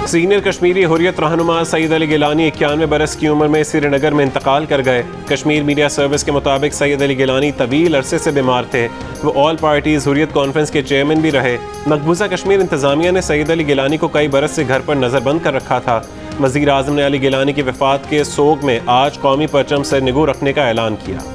Senior Kashmiri Hurriyat रहनुमा सईद अली गिलानी 91 बरस की उम्र में श्रीनगर में इंतकाल कर गए। कश्मीर मीडिया सर्विस के मुताबिक सईद अली गिलानी तवील अरसे से बीमार थे। वो ऑल पार्टीज़ हुर्रियत कॉन्फ्रेंस के चेयरमैन भी रहे। मकबूजा कश्मीर इंतजामिया ने सईद अली गिलानी को कई बरस से घर पर नज़रबंद कर रखा था। वज़ीर आज़म ने अली गिलानी की वफ़ात के सोग में आज कौमी परचम से निगू रखने का ऐलान किया।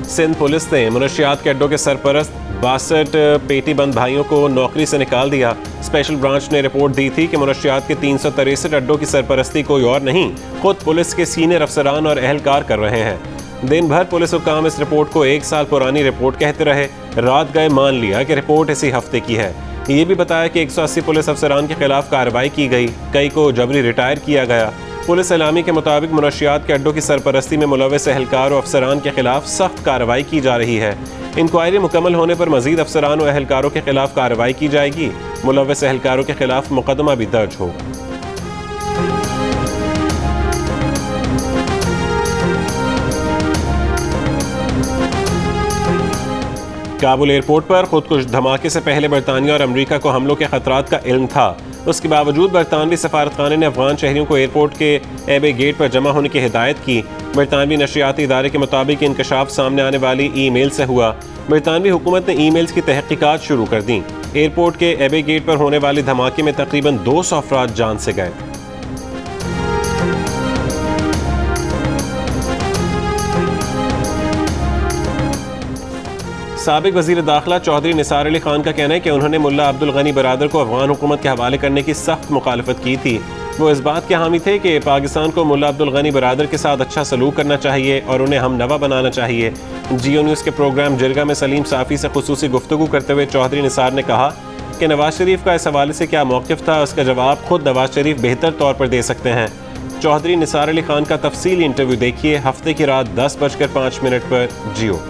सिंध पुलिस ने मुनशियात के अड्डों के सरपरस्त 62 पेटीबंद भाइयों को नौकरी से निकाल दिया। स्पेशल ब्रांच ने रिपोर्ट दी थी कि मुनशियात के 363 अड्डों की सरपरस्ती कोई और नहीं, खुद पुलिस के सीनियर अफसरान और अहलकार कर रहे हैं। दिन भर पुलिस हुक्काम इस रिपोर्ट को 1 साल पुरानी रिपोर्ट कहते रहे। रात गए मान लिया कि रिपोर्ट इसी हफ्ते की है। ये भी बताया कि 180 पुलिस अफसरान के खिलाफ कार्रवाई की गई, कई को जबरी रिटायर किया गया। पुलिस एलामी के मुताबिक मुनशियात के अड्डों की सरपरस्ती में मुलव्वस एहलकार और अफसरान के खिलाफ सख्त कार्रवाई की जा रही है। इंक्वायरी मुकम्मल होने पर मजीद अफसरान और एहलकारों के खिलाफ कार्रवाई की जाएगी। मुलव्वस एहलकारों के खिलाफ मुकदमा भी दर्ज होगा। काबुल एयरपोर्ट पर खुदकुश धमाके से पहले बरतानिया और अमरीका को हमलों के खतरात का इल्म था। उसके बावजूद बरतानवी सफारतखाने ने अफगान शहरियों को एयरपोर्ट के एबे गेट पर जमा होने की हिदायत की। बरतानवी नशरियाती इदारे के मुताबिक इंकशाफ सामने आने वाली ईमेल से हुआ। बरतानवी हुकूमत ने ईमेल्स की तहकीकात शुरू कर दी। एयरपोर्ट के एबे गेट पर होने वाले धमाके में तकरीबन 200 अफराद जान से गए। साबिक वज़ीर दाखिला चौधरी निसार अली खान का कहना है कि उन्होंने मुल्ला अब्दुल गनी बरादर को अफगान हुकूमत के हवाले करने की सख्त मुखालफत की थी। वो इस बात के हामी थे कि पाकिस्तान को मुल्ला अब्दुल गनी बरादर के साथ अच्छा सलूक करना चाहिए और उन्हें हम नवा बनाना चाहिए। जियो न्यूज़ के प्रोग्राम जिरगा में सलीम साफ़ी से खुसूसी गुफ्तगू करते हुए चौधरी निसार ने कहा कि नवाज शरीफ का इस हवाले से क्या मौक़िफ़ था, उसका जवाब खुद नवाज शरीफ बेहतर तौर पर दे सकते हैं। चौधरी निसार अली खान का तफसीली इंटरव्यू देखिए हफ्ते की रात 10:05 पर जियो।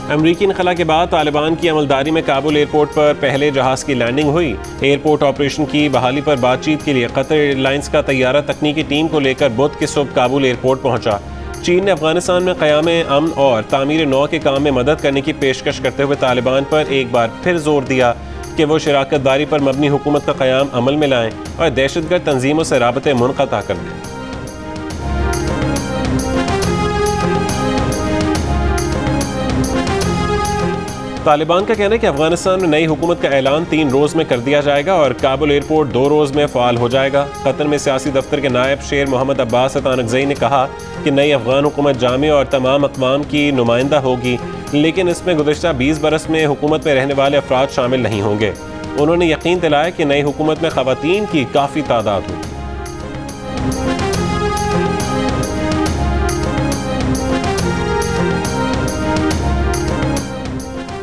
अमरीकी इनखला के बाद तालिबान की अमलदारी में काबुल एयरपोर्ट पर पहले जहाज़ की लैंडिंग हुई। एयरपोर्ट ऑपरेशन की बहाली पर बातचीत के लिए कतर एयरलाइंस का तैयारा तकनीकी टीम को लेकर बुध की सुबह काबुल एयरपोर्ट पहुंचा। चीन ने अफगानिस्तान में क़याम अमन और तामीर नौ के काम में मदद करने की पेशकश करते हुए तालिबान पर एक बार फिर जोर दिया कि वो शराकत दारी पर मबनी हुकूमत का क़याम अमल में लाएँ और दहशतगर्द तंजीमों से राबते मुनक़ता कर दें। तालिबान का कहना है कि अफगानिस्तान में नई हुकूमत का ऐलान 3 रोज़ में कर दिया जाएगा और काबुल एयरपोर्ट 2 रोज़ में फ़ाल हो जाएगा। कतर में सियासी दफ्तर के नायब शेर मोहम्मद अब्बास अतानकज़ई ने कहा कि नई अफगान हुकूमत जामे और तमाम अक़वाम की नुमाइंदा होगी, लेकिन इसमें गुज़श्ता 20 बरस में हुकूमत में रहने वाले अफराद शामिल नहीं होंगे। उन्होंने यकीन दिलाया कि नई हुकूमत में ख़वातीन की काफ़ी तादाद होगी।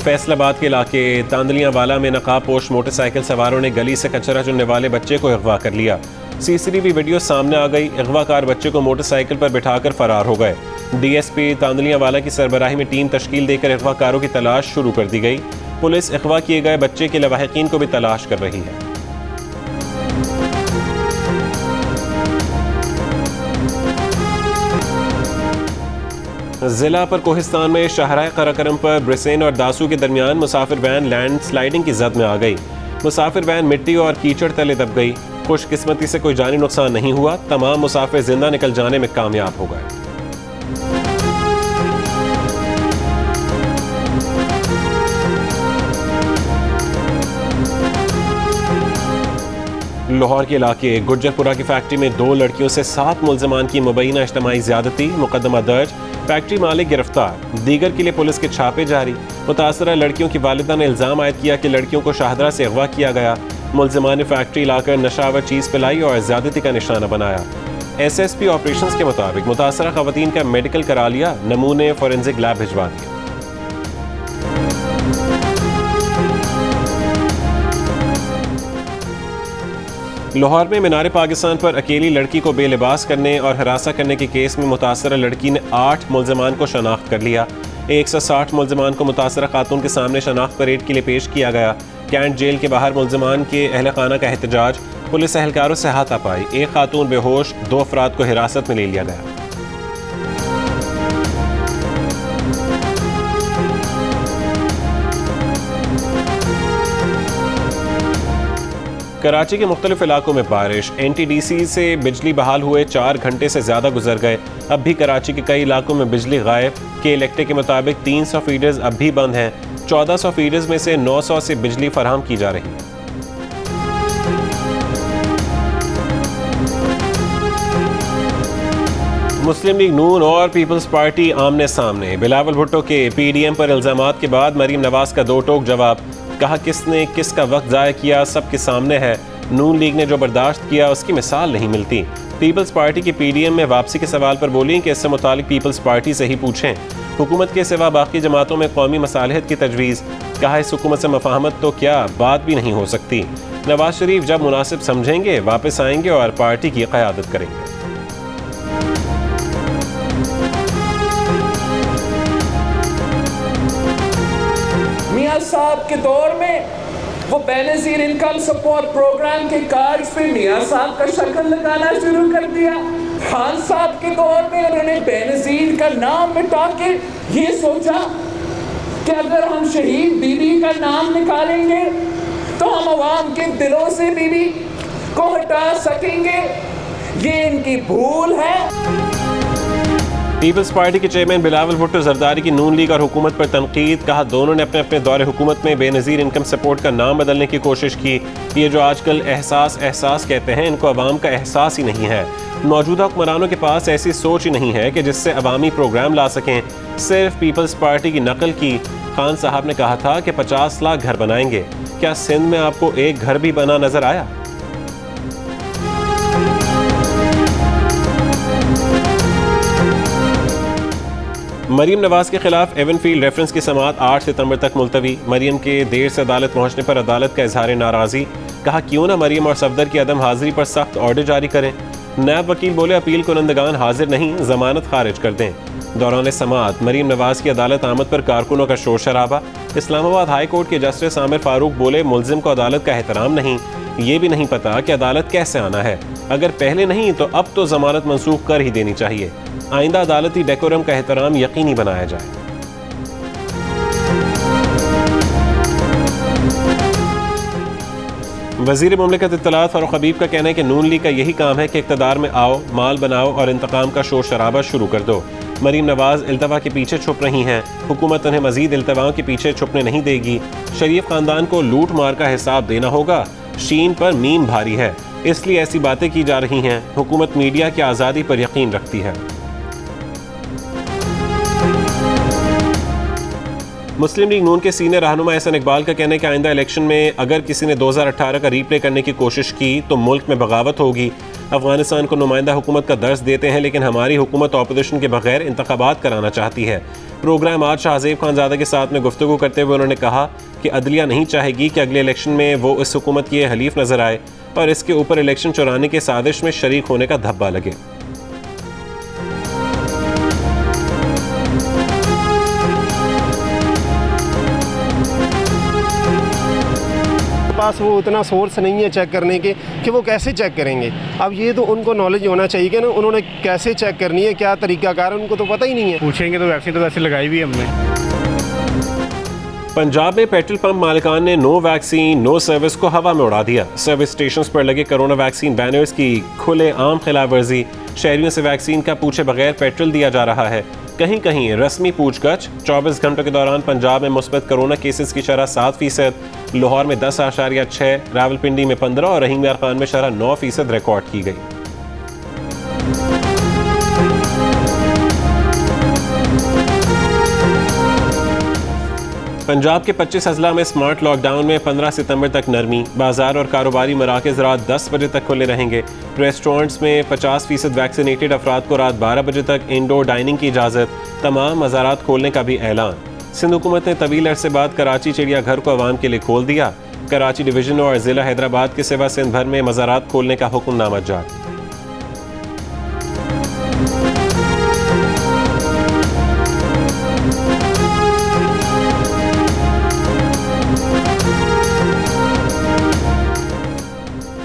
फैसलाबाद के इलाके तांदलियावाला में नकाबपोश मोटरसाइकिल सवारों ने गली से कचरा चुनने वाले बच्चे को अगवा कर लिया। सीसीटीवी वीडियो सामने आ गई। अगवाकार बच्चे को मोटरसाइकिल पर बिठाकर फरार हो गए। डीएसपी तांदलियावाला की सरबराही में टीम तश्कील देकर अगवाकारों की तलाश शुरू कर दी गई। पुलिस अगवा किए गए बच्चे के लवाहिकीन को भी तलाश कर रही है। जिला पर कोहिस्तान में शाहराह कराकरम पर ब्रिसेन और दासू के दरमियान मुसाफिर वैन लैंड स्लाइडिंग की जद में आ गई। मुसाफिर वैन मिट्टी और कीचड़ तले दब गई। खुशकिस्मती से कोई जानी नुकसान नहीं हुआ। तमाम मुसाफिर जिंदा निकल जाने में कामयाब हो गए। लाहौर के इलाके गुज्जरपुरा की फैक्ट्री में 2 लड़कियों से 7 मुल्ज़मान की मुबैना इज्तिमाई ज़्यादती, मुकदमा दर्ज, फैक्ट्री मालिक गिरफ्तार। दीगर के लिए पुलिस के छापे जारी। मुतासरा लड़कियों की वालिदा ने इल्ज़ाम आयद किया कि लड़कियों को शाहदरा से अगवा किया गया। मुल्ज़मान ने फैक्ट्री लाकर नशावर चीज़ पिलाई और ज़्यादती का निशाना बनाया। SSP ऑपरेशंस के मुताबिक मुतासरा ख़वातीन का मेडिकल करा लिया, नमूने फॉरेंसिक लैब भिजवा दिए। लाहौर में मीनार पाकिस्तान पर अकेली लड़की को बेलिबास करने और हरासा करने के केस में मुतासरा लड़की ने 8 मुल्ज़मान को शनाख्त कर लिया। 160 मुलजमान को मुतासरा खातून के सामने शनाख्त परेड के लिए पेश किया गया। कैंट जेल के बाहर मुलजमान के अहल खाना का एहतजाज, पुलिस एहलकारों से हाथापाई, एक खातून बेहोश, 2 अफराद को हिरासत में ले लिया गया। कराची के मुख्तलिफ इलाकों में बारिश, NTDC से बिजली बहाल हुए 4 घंटे से ज़्यादा गुजर गए। अब भी कराची के कई इलाकों में बिजली गायब। के इलेक्ट्रिक के मुताबिक 300 फीडर्स अब भी बंद हैं। 1400 फीडर्स में से 900 से बिजली फराहम की जा रही है। मुस्लिम लीग नून और पीपल्स पार्टी आमने सामने। बिलावल भुट्टो के PDM पर इल्जामात के बाद मरीम नवाज का 2 टोक जवाब। कहा किसने किसका वक्त ज़ाया किया सबके सामने है। नून लीग ने जो बर्दाश्त किया उसकी मिसाल नहीं मिलती। पीपल्स पार्टी की PDM में वापसी के सवाल पर बोली कि इससे मुतालिक पीपल्स पार्टी से ही पूछें। हुकूमत के सिवा बाकी जमातों में कौमी मसालहत की तजवीज़। कहा इस हुकूमत से मफाहमत तो क्या बात भी नहीं हो सकती। नवाज शरीफ जब मुनासिब समझेंगे वापस आएंगे और पार्टी की क़यादत करेंगे। मियां साहब के दौर में वो बेनज़ीर इनकम सपोर्ट प्रोग्राम के कार्ड्स पे मियां साहब का शक्ल लगाना शुरू कर दिया। खान साहब के दौर में उन्होंने बेनज़ीर का नाम मिटा के ये सोचा कि अगर हम शहीद बीबी का नाम निकालेंगे तो हम अवाम के दिलों से बीबी को हटा सकेंगे। ये इनकी भूल है। पीपल्स पार्टी के चेयरमैन बिलावल भुट्टो जरदारी की नून लीग और हुकूमत पर तनकीद। कहा दोनों ने अपने अपने दौरे हुकूमत में बेनज़ीर इनकम सपोर्ट का नाम बदलने की कोशिश की। ये जो आजकल एहसास कहते हैं, इनको अवाम का एहसास ही नहीं है। मौजूदा हुक्मरानों के पास ऐसी सोच ही नहीं है कि जिससे अवामी प्रोग्राम ला सकें। सिर्फ पीपल्स पार्टी की नकल की। खान साहब ने कहा था कि 50 लाख घर बनाएंगे। क्या सिंध में आपको एक घर भी बना नजर आया? मरीम नवाज के खिलाफ एवनफील्ड रेफरेंस की समाअत 8 सितंबर तक मुलतवी। मरीम के देर से अदालत पहुंचने पर अदालत का इजहार नाराज़ी। कहा क्यों ना मरीम और सफदर की अदम हाजिरी पर सख्त ऑर्डर जारी करें। नायब वकील बोले अपील कुनंदगान हाजिर नहीं, जमानत खारिज कर दें। दौरान समाअत मरीम नवाज की अदालत आमद पर कारकुनों का शोर शराबा। इस्लामाबाद हाई कोर्ट के जस्टिस आमिर फारूक बोले मुलजिम को अदालत का एहतराम नहीं, ये भी नहीं पता कि अदालत कैसे आना है। अगर पहले नहीं तो अब तो जमानत मंसूख कर ही देनी चाहिए। आइंदा अदालती डेकोरम का एहतराम यकीनी बनाया जाए। वज़ीर मुमलिकत इत्तलात फारूक हबीब का कहना है कि नून लीग का यही काम है कि इक़्तिदार में आओ, माल बनाओ और इंतकाम का शोर शराबा शुरू कर दो। मरीम नवाज इल्तवा के पीछे छुप रही हैं। हुकूमत उन्हें मजीद इल्तवाओं के पीछे छुपने नहीं देगी। शरीफ खानदान को लूट मार का हिसाब देना होगा। शीन पर मीम भारी है, इसलिए ऐसी बातें की जा रही हैं। हुकूमत मीडिया की आज़ादी पर यकीन रखती है। मुस्लिम लीग नून के सीनियर रहनुमा एहसन इकबाल का कहना है कि आइंदा इलेक्शन में अगर किसी ने 2018 का रीप्ले करने की कोशिश की तो मुल्क में बगावत होगी। अफगानिस्तान को नुमाइंदा हुकूमत का दर्ज देते हैं, लेकिन हमारी हुकूमत ऑपोजिशन के बगैर इंतखाबात कराना चाहती है। प्रोग्राम आज शाहजेब खानजादा के साथ में गुफ्तगू करते हुए उन्होंने कहा कि अदलिया नहीं चाहेगी कि अगले इलेक्शन में वो इस हुकूमत की हलीफ नजर आए और इसके ऊपर इलेक्शन चुराने के साजिश में शरीक होने का धब्बा लगे। पास वो उतना सोर्स नहीं है चेक करने के कि वो कैसे चेक करेंगे। अब ये तो उनको नॉलेज होना चाहिए कि ना उन्होंने कैसे चेक करनी है, क्या तरीकाकार है, उनको तो पता ही नहीं है। पूछेंगे तो वैक्सीन तो वैसे लगाई भी हमने। पंजाब में पेट्रोल पंप मालिकान ने नो वैक्सीन नो सर्विस को हवा में उड़ा दिया। सर्विस स्टेशंस पर लगे कोरोना वैक्सीन बैनर्स की खुले आम खिलाफवर्जी। शहरियों से वैक्सीन का पूछे बगैर पेट्रोल दिया जा रहा है। कहीं कहीं रस्मी पूछगछ। 24 घंटों के दौरान पंजाब में मुस्बत कोरोना केसेस की शरह 7%, लाहौर में 10.6, रावलपिंडी में 15 और रहीम यार खान में शरह 9% रिकॉर्ड की गई। पंजाब के 25 अजला में स्मार्ट लॉकडाउन में 15 सितंबर तक नरमी। बाजार और कारोबारी मराकज़ रात 10 बजे तक खुले रहेंगे। रेस्टोरेंट्स में 50% वैक्सीनेटेड अफराद को रात 12 बजे तक इंडोर डाइनिंग की इजाज़त। तमाम मज़ारात खोलने का भी ऐलान। सिंध हुकूमत ने तवील अरसे बाद कराची चिड़ियाघर को आवाम के लिए खोल दिया। कराची डिवीज़न और ज़िला हैदराबाद के सिवा सिंध भर में मज़ारात खोलने का हुक्मनामा जारी।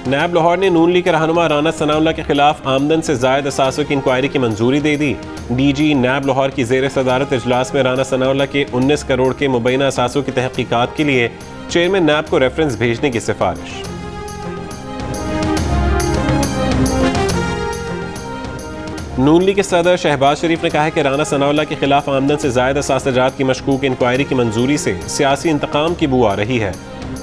नैब लाहौर ने नून लीग के रहनुमा राना सनाउल्लाह के खिलाफ आमदन से जायद असासों की इंक्वायरी की मंजूरी दे दी। DG नैब लाहौर की ज़ेर सदारत इजलास में राना सनाउल्लाह के 19 करोड़ के मुबैना असासों की तहकीकात के लिए चेयरमैन नैब को रेफरेंस भेजने की सिफारिश। नून लीग के सदर शहबाज शरीफ ने कहा है कि राना सनाउल्लाह के खिलाफ आमदन से जायद असासजात की मशकूक इंक्वायरी की मंजूरी से सियासी इंतकाम की बू आ रही है।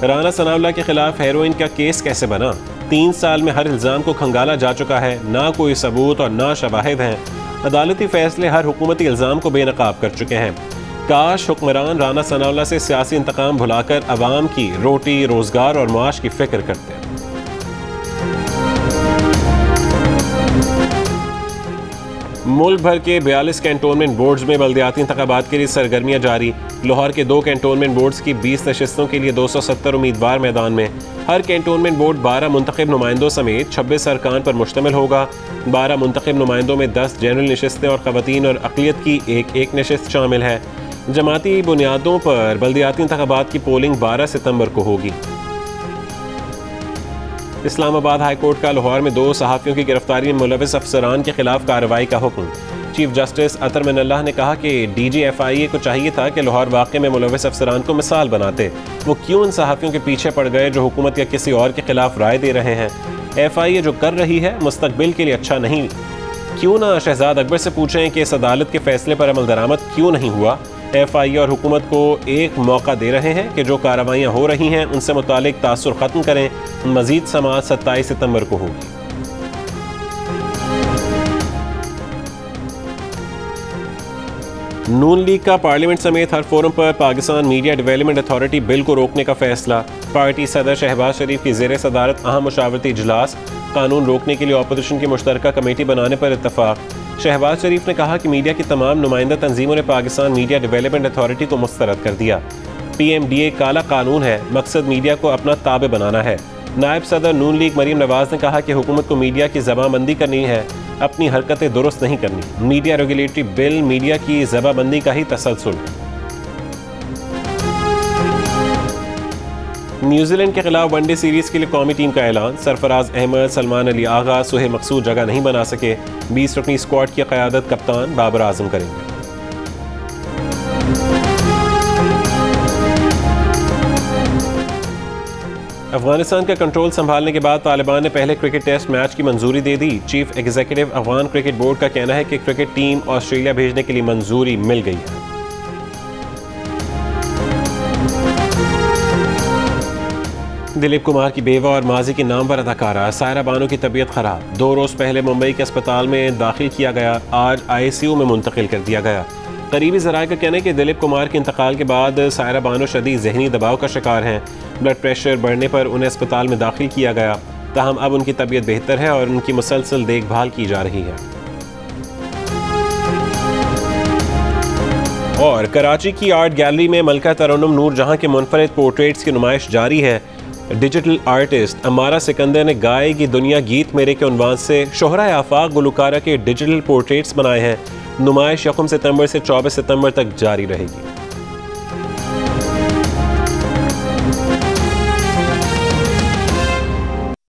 राना सनाउल्लाह के खिलाफ हेरोइन का केस कैसे बना? 3 साल में हर इल्ज़ाम को खंगाला जा चुका है, ना कोई सबूत और ना शवाहिद हैं। अदालती फैसले हर हुकूमती इल्ज़ाम को बेनकाब कर चुके हैं। काश हुक्मरान राना सनाउल्लाह से सियासी इंतकाम भुलाकर अवाम की रोटी, रोज़गार और मुआश की फ़िक्र करते हैं। मुल्क भर के 42 कैंटोनमेंट बोर्ड्स में बल्दियाती इंतखाबात के लिए सरगर्मियां जारी। लाहौर के 2 कैंटोनमेंट बोर्ड्स की 20 नशिस्तों के लिए 270 उम्मीदवार मैदान में। हर कैंटोनमेंट बोर्ड 12 मुंतखब नुमाइंदों समेत 26 अरकान पर मुश्तमिल होगा। 12 मुंतखब नुमाइंदों में 10 जनरल नशिस्तें और ख़वातीन और अक़लियत की एक नशिस्त शामिल है। जमाती बुनियादों पर बल्दियाती इंतखाबात की पोलिंग 12 सितंबर को होगी। इस्लामाबाद हाई कोर्ट का लाहौर में 2 सहाफ़ियों की गिरफ्तारी में मुलविस अफसरान के खिलाफ कार्रवाई का हुक्म। चीफ जस्टिस अतर मिनल्लाह ने कहा कि DG FIA को चाहिए था कि लाहौर वाक़े में मुलविस अफसरान को मिसाल बनाते। वो क्यों इन सहाफ़ियों के पीछे पड़ गए जो हुकूमत या किसी और के खिलाफ राय दे रहे हैं? FIA जो कर रही है मुस्तकबिल के लिए अच्छा नहीं। क्यों ना शहजाद अकबर से पूछें कि इस अदालत के फैसले पर अमल दरामद क्यों नहीं हुआ? FIA और हुकूमत को एक मौका दे रहे हैं कि जो कार्रवाइयाँ हो रही हैं उनसे मुतालिक तासुर ख़त्म करें। मज़ीद समाअत 27 सितंबर को होगी। नून लीग का पार्लियामेंट समेत हर फोरम पर Pakistan media development authority bill को रोकने का फैसला। पार्टी सदर शहबाज शरीफ की ज़ेर सदारत अहम मुशावरती इजलास। कानून रोकने के लिए अपोजिशन की मुश्तरका कमेटी बनाने पर इत्तफाक। शहबाज शरीफ ने कहा कि मीडिया की तमाम नुमाइंदा तंजीमों ने पाकिस्तान मीडिया डेवलपमेंट अथॉरिटी को मुस्तरद कर दिया। PMDA काला कानून है, मकसद मीडिया को अपना ताबे बनाना है। नायब सदर नून लीग मरीम नवाज ने कहा कि हुकूमत को मीडिया की ज़बाबंदी करनी है, अपनी हरकतें दुरुस्त नहीं करनी। मीडिया रेगुलेटरी बिल मीडिया की ज़बाबंदी का ही तसलसल है। न्यूजीलैंड के खिलाफ वनडे सीरीज के लिए कौमी टीम का ऐलान। सरफराज अहमद, सलमान अली आगा, सुहेल मकसूद जगह नहीं बना सके। 20 रुकनी स्क्वाड की क़यादत कप्तान बाबर आजम करेंगे। अफगानिस्तान का कंट्रोल संभालने के बाद तालिबान ने पहले क्रिकेट टेस्ट मैच की मंजूरी दे दी। Chief executive Afghan cricket board का कहना है कि क्रिकेट टीम ऑस्ट्रेलिया भेजने के लिए मंजूरी मिल गई है। दिलीप कुमार की बेवा और माजी की नामवर अदाकारा सायरा बानो की तबीयत खराब। 2 रोज़ पहले मुंबई के अस्पताल में दाखिल किया गया, आज ICU में मुंतकिल कर दिया गया। करीबी ज़राए का कहना है कि दिलीप कुमार के इंतकाल के बाद सायरा बानो शदीद ज़हनी दबाव का शिकार हैं। ब्लड प्रेशर बढ़ने पर उन्हें अस्पताल में दाखिल किया गया, ताहम अब उनकी तबीयत बेहतर है और उनकी मुसलसल देखभाल की जा रही है। और कराची की आर्ट गैलरी में मलका तरन्नुम नूरजहां के मुनफरिद पोर्ट्रेट्स की नुमाइश जारी है। डिजिटल आर्टिस्ट अमारा सिकंदर ने गाएगी दुनिया गीत मेरे के उन्वान से शोहरा आफाक गुलकारा के डिजिटल पोर्ट्रेट्स बनाए हैं। नुमाइश 1 सितंबर से 24 सितंबर तक जारी रहेगी।